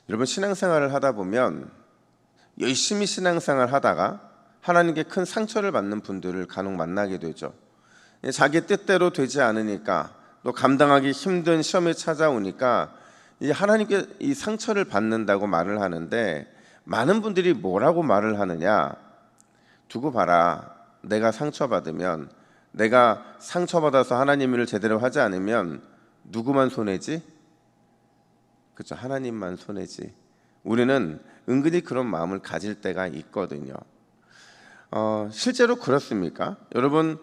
여러분, 신앙생활을 하다 보면 열심히 신앙생활을 하다가 하나님께 큰 상처를 받는 분들을 간혹 만나게 되죠. 자기 뜻대로 되지 않으니까, 또 감당하기 힘든 시험이 찾아오니까 하나님께 이 상처를 받는다고 말을 하는데, 많은 분들이 뭐라고 말을 하느냐? 두고 봐라. 내가 상처받으면, 내가 상처받아서 하나님 일을 제대로 하지 않으면 누구만 손해지? 그렇죠. 하나님만 손해지. 우리는 은근히 그런 마음을 가질 때가 있거든요. 실제로 그렇습니까? 여러분,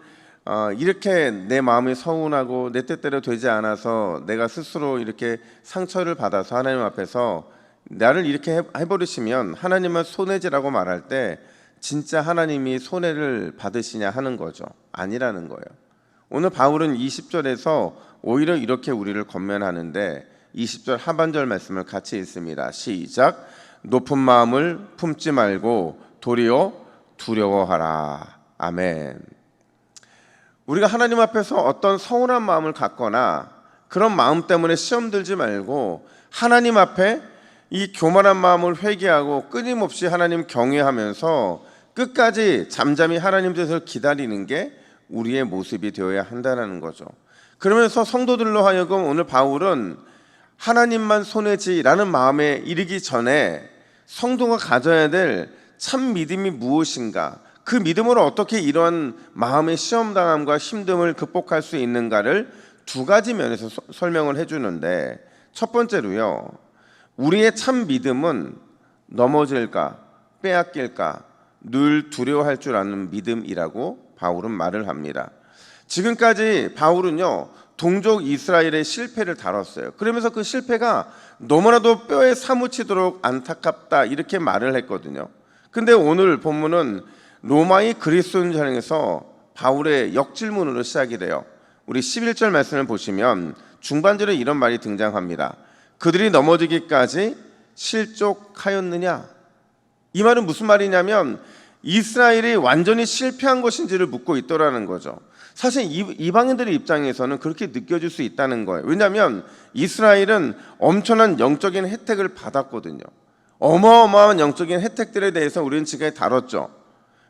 이렇게 내 마음이 서운하고 내 뜻대로 되지 않아서 내가 스스로 이렇게 상처를 받아서 하나님 앞에서 나를 이렇게 해버리시면 하나님은 손해지라고 말할 때 진짜 하나님이 손해를 받으시냐 하는 거죠. 아니라는 거예요. 오늘 바울은 20절에서 오히려 이렇게 우리를 권면하는데, 20절 하반절 말씀을 같이 읽습니다. 시작. 높은 마음을 품지 말고 도리어 두려워하라. 아멘. 우리가 하나님 앞에서 어떤 서운한 마음을 갖거나 그런 마음 때문에 시험 들지 말고 하나님 앞에 이 교만한 마음을 회개하고 끊임없이 하나님 경외하면서 끝까지 잠잠히 하나님 뜻을 기다리는 게 우리의 모습이 되어야 한다는 거죠. 그러면서 성도들로 하여금 오늘 바울은 하나님만 손해지라는 마음에 이르기 전에 성도가 가져야 될 참 믿음이 무엇인가, 그 믿음으로 어떻게 이러한 마음의 시험당함과 힘듦을 극복할 수 있는가를 두 가지 면에서 설명을 해주는데, 첫 번째로요, 우리의 참 믿음은 넘어질까 빼앗길까 늘 두려워할 줄 아는 믿음이라고 바울은 말을 합니다. 지금까지 바울은요, 동족 이스라엘의 실패를 다뤘어요. 그러면서 그 실패가 너무나도 뼈에 사무치도록 안타깝다 이렇게 말을 했거든요. 근데 오늘 본문은 로마의 그리스도인전에서 바울의 역질문으로 시작이 돼요. 우리 11절 말씀을 보시면 중반절에 이런 말이 등장합니다. 그들이 넘어지기까지 실족하였느냐? 이 말은 무슨 말이냐면 이스라엘이 완전히 실패한 것인지를 묻고 있더라는 거죠. 사실 이방인들의 입장에서는 그렇게 느껴질 수 있다는 거예요. 왜냐하면 이스라엘은 엄청난 영적인 혜택을 받았거든요. 어마어마한 영적인 혜택들에 대해서 우리는 지금까지 다뤘죠.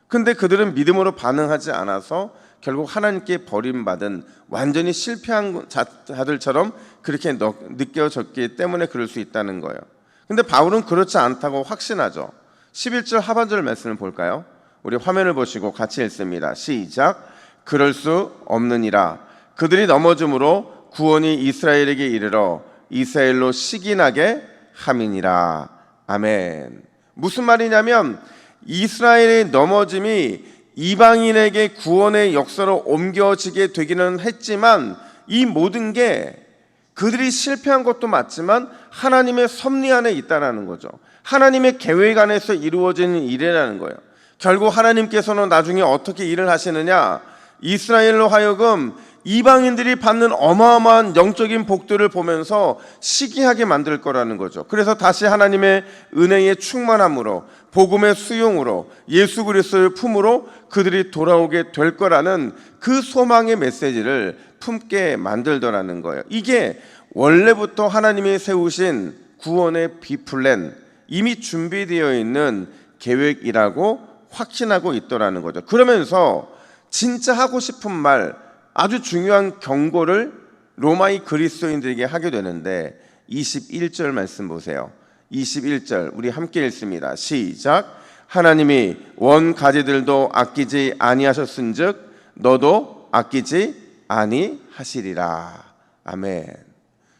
근데 그들은 믿음으로 반응하지 않아서 결국 하나님께 버림받은 완전히 실패한 자들처럼 그렇게 느껴졌기 때문에 그럴 수 있다는 거예요. 근데 바울은 그렇지 않다고 확신하죠. 11절 하반절 말씀을 볼까요? 우리 화면을 보시고 같이 읽습니다. 시작. 그럴 수 없느니라. 그들이 넘어짐으로 구원이 이스라엘에게 이르러 이스라엘로 시기나게 함이니라. 아멘. 무슨 말이냐면 이스라엘의 넘어짐이 이방인에게 구원의 역사로 옮겨지게 되기는 했지만 이 모든 게 그들이 실패한 것도 맞지만 하나님의 섭리 안에 있다는 거죠. 하나님의 계획 안에서 이루어지는 일이라는 거예요. 결국 하나님께서는 나중에 어떻게 일을 하시느냐, 이스라엘로 하여금 이방인들이 받는 어마어마한 영적인 복들을 보면서 시기하게 만들 거라는 거죠. 그래서 다시 하나님의 은혜의 충만함으로, 복음의 수용으로, 예수 그리스도의 품으로 그들이 돌아오게 될 거라는 그 소망의 메시지를 품게 만들더라는 거예요. 이게 원래부터 하나님이 세우신 구원의 비플랜, 이미 준비되어 있는 계획이라고 확신하고 있더라는 거죠. 그러면서 진짜 하고 싶은 말, 아주 중요한 경고를 로마의 그리스도인들에게 하게 되는데 21절 말씀 보세요. 21절 우리 함께 읽습니다. 시작. 하나님이 원가지들도 아끼지 아니하셨은즉 너도 아끼지 아니하시리라. 아멘.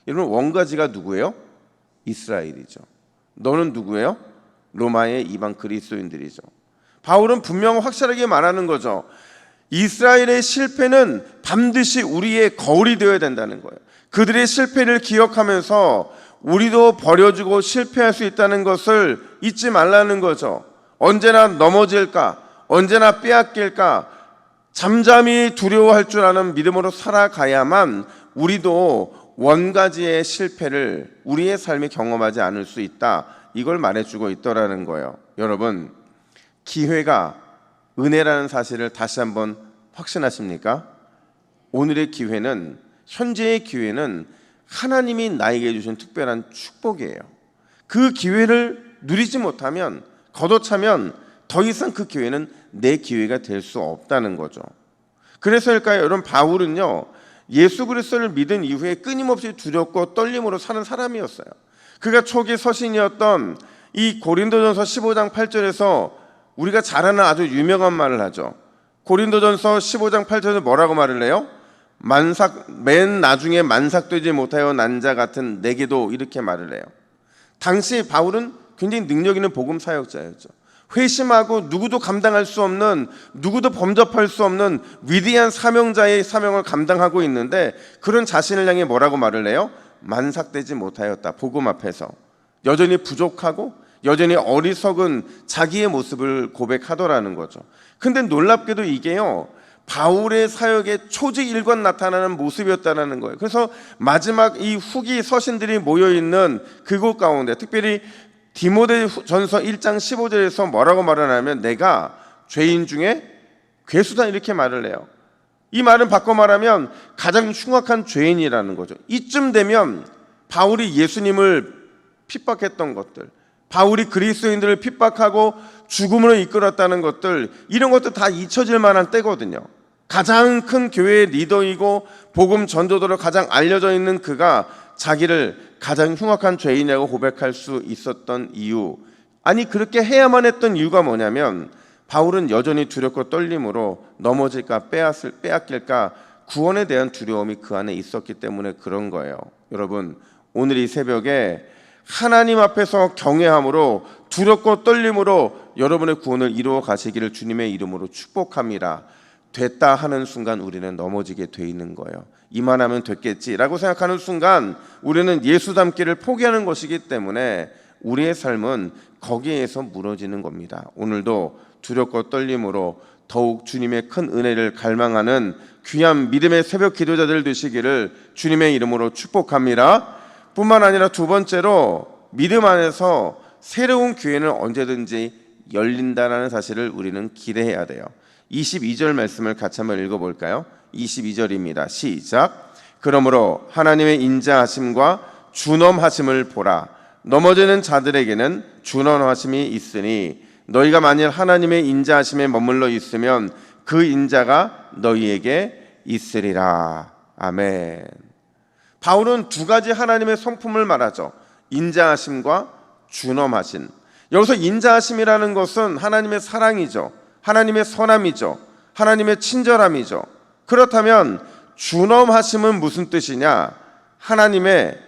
여러분, 원가지가 누구예요? 이스라엘이죠. 너는 누구예요? 로마의 이방 그리스도인들이죠. 바울은 분명 확실하게 말하는 거죠. 이스라엘의 실패는 반드시 우리의 거울이 되어야 된다는 거예요. 그들의 실패를 기억하면서 우리도 버려지고 실패할 수 있다는 것을 잊지 말라는 거죠. 언제나 넘어질까, 언제나 빼앗길까, 잠잠히 두려워할 줄 아는 믿음으로 살아가야만 우리도 원가지의 실패를 우리의 삶에 경험하지 않을 수 있다, 이걸 말해주고 있더라는 거예요. 여러분, 기회가 은혜라는 사실을 다시 한번 확신하십니까? 오늘의 기회는, 현재의 기회는 하나님이 나에게 주신 특별한 축복이에요. 그 기회를 누리지 못하면, 걷어차면 더 이상 그 기회는 내 기회가 될 수 없다는 거죠. 그래서일까요? 여러분, 바울은요, 예수 그리스도를 믿은 이후에 끊임없이 두렵고 떨림으로 사는 사람이었어요. 그가 초기 서신이었던 이 고린도전서 15장 8절에서 우리가 잘 아는 아주 유명한 말을 하죠. 고린도전서 15장 8절에 뭐라고 말을 해요? 맨 나중에 만삭되지 못하여 난 자 같은 내게도, 이렇게 말을 해요. 당시 바울은 굉장히 능력 있는 복음 사역자였죠. 회심하고 누구도 감당할 수 없는, 누구도 범접할 수 없는 위대한 사명자의 사명을 감당하고 있는데, 그런 자신을 향해 뭐라고 말을 해요? 만삭되지 못하였다. 복음 앞에서 여전히 부족하고 여전히 어리석은 자기의 모습을 고백하더라는 거죠. 근데 놀랍게도 이게요, 바울의 사역의 초지일관 나타나는 모습이었다는 거예요. 그래서 마지막 이 후기 서신들이 모여있는 그곳 가운데, 특별히 디모데전서 1장 15절에서 뭐라고 말하냐면, 내가 죄인 중에 괴수다, 이렇게 말을 해요. 이 말은 바꿔 말하면 가장 흉악한 죄인이라는 거죠. 이쯤 되면 바울이 예수님을 핍박했던 것들, 바울이 그리스도인들을 핍박하고 죽음으로 이끌었다는 것들, 이런 것도 다 잊혀질 만한 때거든요. 가장 큰 교회의 리더이고 복음 전도도로 가장 알려져 있는 그가 자기를 가장 흉악한 죄인이라고 고백할 수 있었던 이유, 아니 그렇게 해야만 했던 이유가 뭐냐면, 바울은 여전히 두렵고 떨림으로 넘어질까 빼앗길까 구원에 대한 두려움이 그 안에 있었기 때문에 그런 거예요. 여러분, 오늘 이 새벽에 하나님 앞에서 경외함으로 두렵고 떨림으로 여러분의 구원을 이루어 가시기를 주님의 이름으로 축복합니다. 됐다 하는 순간 우리는 넘어지게 돼 있는 거예요. 이만하면 됐겠지라고 생각하는 순간 우리는 예수 닮기를 포기하는 것이기 때문에 우리의 삶은 거기에서 무너지는 겁니다. 오늘도 두렵고 떨림으로 더욱 주님의 큰 은혜를 갈망하는 귀한 믿음의 새벽 기도자들 되시기를 주님의 이름으로 축복합니다. 뿐만 아니라 두 번째로, 믿음 안에서 새로운 기회는 언제든지 열린다는 사실을 우리는 기대해야 돼요. 22절 말씀을 같이 한번 읽어볼까요? 22절입니다. 시작. 그러므로 하나님의 인자하심과 준엄하심을 보라. 넘어지는 자들에게는 준엄하심이 있으니 너희가 만일 하나님의 인자하심에 머물러 있으면 그 인자가 너희에게 있으리라. 아멘. 바울은 두 가지 하나님의 성품을 말하죠. 인자하심과 준엄하심. 여기서 인자하심이라는 것은 하나님의 사랑이죠. 하나님의 선함이죠. 하나님의 친절함이죠. 그렇다면 준엄하심은 무슨 뜻이냐? 하나님의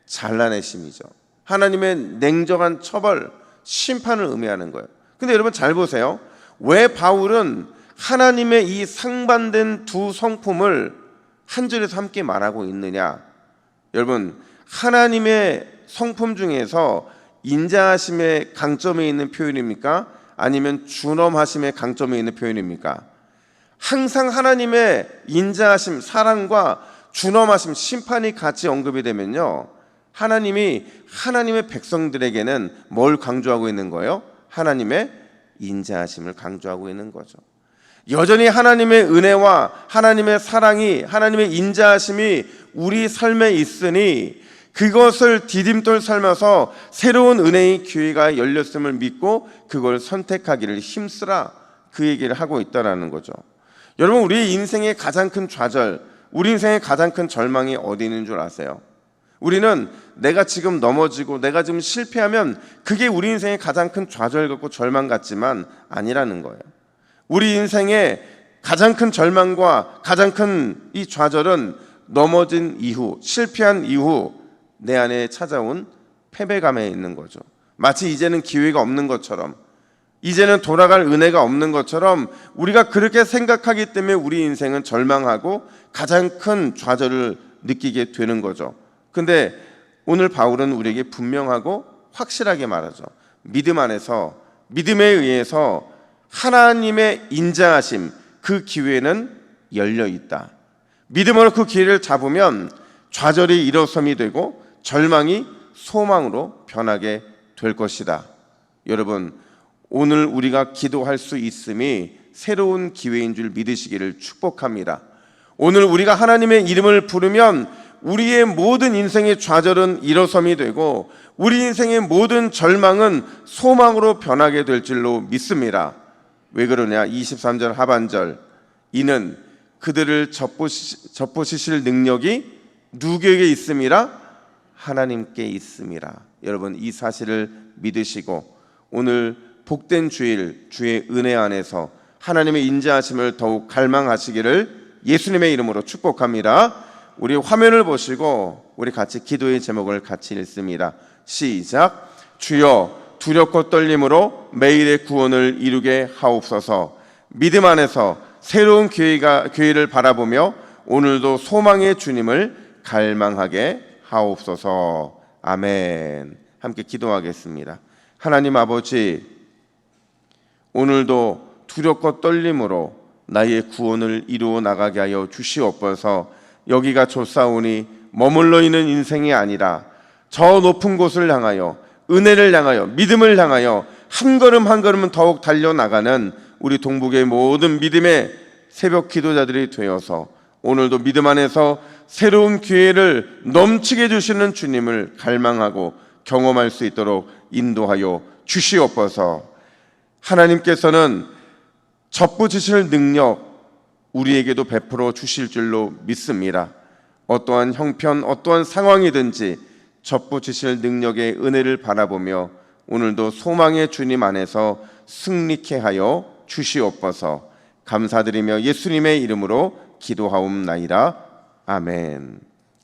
잘라내심이죠. 하나님의 냉정한 처벌, 심판을 의미하는 거예요. 근데 여러분 잘 보세요. 왜 바울은 하나님의 이 상반된 두 성품을 한 절에서 함께 말하고 있느냐? 여러분, 하나님의 성품 중에서 인자하심의 강점에 있는 표현입니까? 아니면 준엄하심의 강점에 있는 표현입니까? 항상 하나님의 인자하심, 사랑과 준엄하심, 심판이 같이 언급이 되면요, 하나님이 하나님의 백성들에게는 뭘 강조하고 있는 거예요? 하나님의 인자하심을 강조하고 있는 거죠. 여전히 하나님의 은혜와 하나님의 사랑이, 하나님의 인자하심이 우리 삶에 있으니 그것을 디딤돌 삼아서 새로운 은혜의 기회가 열렸음을 믿고 그걸 선택하기를 힘쓰라, 그 얘기를 하고 있다는 거죠. 여러분, 우리 인생의 가장 큰 좌절, 우리 인생의 가장 큰 절망이 어디 있는 줄 아세요? 우리는 내가 지금 넘어지고 내가 지금 실패하면 그게 우리 인생의 가장 큰 좌절 같고 절망 같지만 아니라는 거예요. 우리 인생의 가장 큰 절망과 가장 큰 이 좌절은 넘어진 이후, 실패한 이후 내 안에 찾아온 패배감에 있는 거죠. 마치 이제는 기회가 없는 것처럼, 이제는 돌아갈 은혜가 없는 것처럼 우리가 그렇게 생각하기 때문에 우리 인생은 절망하고 가장 큰 좌절을 느끼게 되는 거죠. 근데 오늘 바울은 우리에게 분명하고 확실하게 말하죠. 믿음 안에서, 믿음에 의해서 하나님의 인자하심, 그 기회는 열려 있다. 믿음으로 그 기회를 잡으면 좌절이 일어섬이 되고 절망이 소망으로 변하게 될 것이다. 여러분, 오늘 우리가 기도할 수 있음이 새로운 기회인 줄 믿으시기를 축복합니다. 오늘 우리가 하나님의 이름을 부르면 우리의 모든 인생의 좌절은 일어섬이 되고 우리 인생의 모든 절망은 소망으로 변하게 될 줄로 믿습니다. 왜 그러냐? 23절 하반절, 이는 그들을 접보시실 능력이 누구에게 있음이라? 하나님께 있음이라. 여러분, 이 사실을 믿으시고 오늘 복된 주일, 주의 은혜 안에서 하나님의 인자하심을 더욱 갈망하시기를 예수님의 이름으로 축복합니다. 우리 화면을 보시고 우리 같이 기도의 제목을 같이 읽습니다. 시작. 주여, 두렵고 떨림으로 매일의 구원을 이루게 하옵소서. 믿음 안에서 새로운 기회를 바라보며 오늘도 소망의 주님을 갈망하게 하옵소서. 아멘. 함께 기도하겠습니다. 하나님 아버지, 오늘도 두렵고 떨림으로 나의 구원을 이루어 나가게 하여 주시옵소서. 여기가 좋사오니 머물러 있는 인생이 아니라 저 높은 곳을 향하여, 은혜를 향하여, 믿음을 향하여 한 걸음 한 걸음은 더욱 달려나가는 우리 동북의 모든 믿음의 새벽 기도자들이 되어서 오늘도 믿음 안에서 새로운 기회를 넘치게 해주시는 주님을 갈망하고 경험할 수 있도록 인도하여 주시옵소서. 하나님께서는 접붙이실 능력 우리에게도 베풀어 주실 줄로 믿습니다. 어떠한 형편, 어떠한 상황이든지 접붙이실 능력의 은혜를 바라보며 오늘도 소망의 주님 안에서 승리케 하여 주시옵소서. 감사드리며 예수님의 이름으로 기도하옵나이다. 아멘.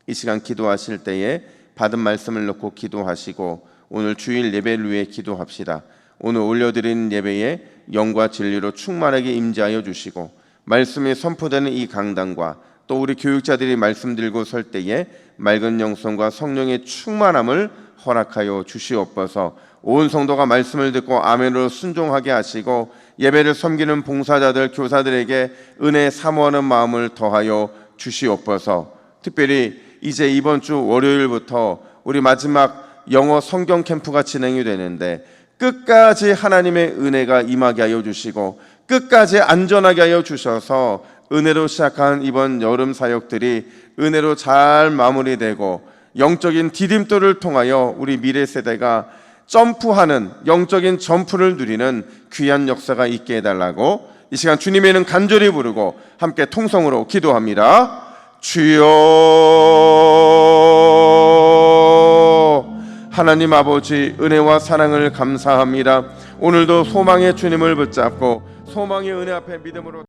이 시간 기도하실 때에 받은 말씀을 놓고 기도하시고 오늘 주일 예배를 위해 기도합시다. 오늘 올려드린 예배에 영과 진리로 충만하게 임재하여 주시고 말씀이 선포되는 이 강단과 또 우리 교육자들이 말씀 들고 설 때에 맑은 영성과 성령의 충만함을 허락하여 주시옵소서. 온 성도가 말씀을 듣고 아멘으로 순종하게 하시고 예배를 섬기는 봉사자들, 교사들에게 은혜 사모하는 마음을 더하여 주시옵소서. 특별히 이제 이번 주 월요일부터 우리 마지막 영어 성경 캠프가 진행이 되는데 끝까지 하나님의 은혜가 임하게 하여 주시고 끝까지 안전하게 하여 주셔서 은혜로 시작한 이번 여름 사역들이 은혜로 잘 마무리되고 영적인 디딤돌을 통하여 우리 미래 세대가 점프하는 영적인 점프를 누리는 귀한 역사가 있게 해달라고 이 시간 주님의 이름 간절히 부르고 함께 통성으로 기도합니다. 주여, 하나님 아버지, 은혜와 사랑을 감사합니다. 오늘도 소망의 주님을 붙잡고 소망의 은혜 앞에 믿음으로